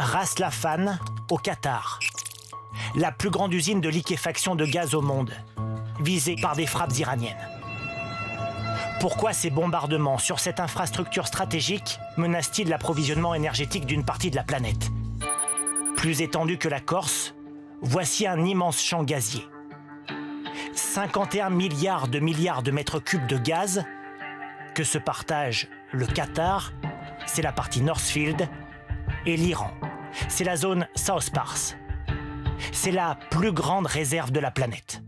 Ras Laffan, au Qatar. La plus grande usine de liquéfaction de gaz au monde, visée par des frappes iraniennes. Pourquoi ces bombardements sur cette infrastructure stratégique menacent-ils l'approvisionnement énergétique d'une partie de la planète? Plus étendu que la Corse, voici un immense champ gazier. 51 milliards de mètres cubes de gaz que se partagent le Qatar, c'est la partie Northfield, et l'Iran, c'est la zone South Pars. C'est la plus grande réserve de la planète.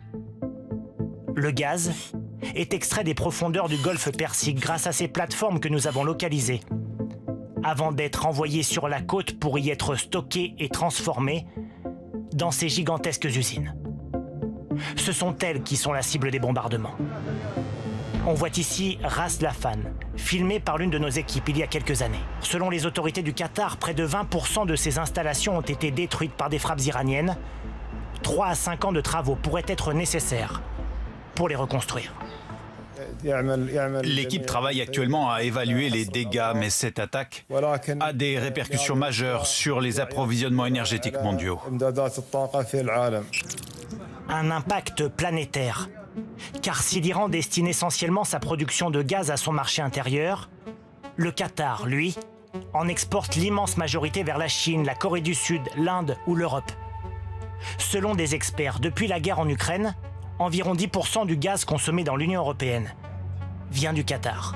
Le gaz est extrait des profondeurs du golfe Persique grâce à ces plateformes que nous avons localisées, avant d'être envoyé sur la côte pour y être stocké et transformé dans ces gigantesques usines. Ce sont elles qui sont la cible des bombardements. On voit ici Ras Laffan, filmé par l'une de nos équipes il y a quelques années. Selon les autorités du Qatar, près de 20% de ces installations ont été détruites par des frappes iraniennes. 3 à 5 ans de travaux pourraient être nécessaires pour les reconstruire. L'équipe travaille actuellement à évaluer les dégâts, mais cette attaque a des répercussions majeures sur les approvisionnements énergétiques mondiaux. Un impact planétaire. Car si l'Iran destine essentiellement sa production de gaz à son marché intérieur, le Qatar, lui, en exporte l'immense majorité vers la Chine, la Corée du Sud, l'Inde ou l'Europe. Selon des experts, depuis la guerre en Ukraine, environ 10% du gaz consommé dans l'Union européenne vient du Qatar.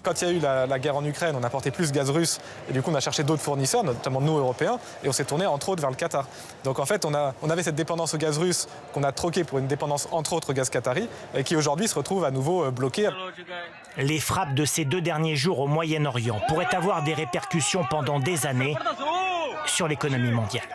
Quand il y a eu la guerre en Ukraine, on importait plus de gaz russe et du coup on a cherché d'autres fournisseurs, notamment nous Européens, et on s'est tourné entre autres vers le Qatar. Donc en fait on avait cette dépendance au gaz russe qu'on a troquée pour une dépendance entre autres au gaz qatari et qui aujourd'hui se retrouve à nouveau bloquée. Les frappes de ces 2 derniers jours au Moyen-Orient pourraient avoir des répercussions pendant des années sur l'économie mondiale.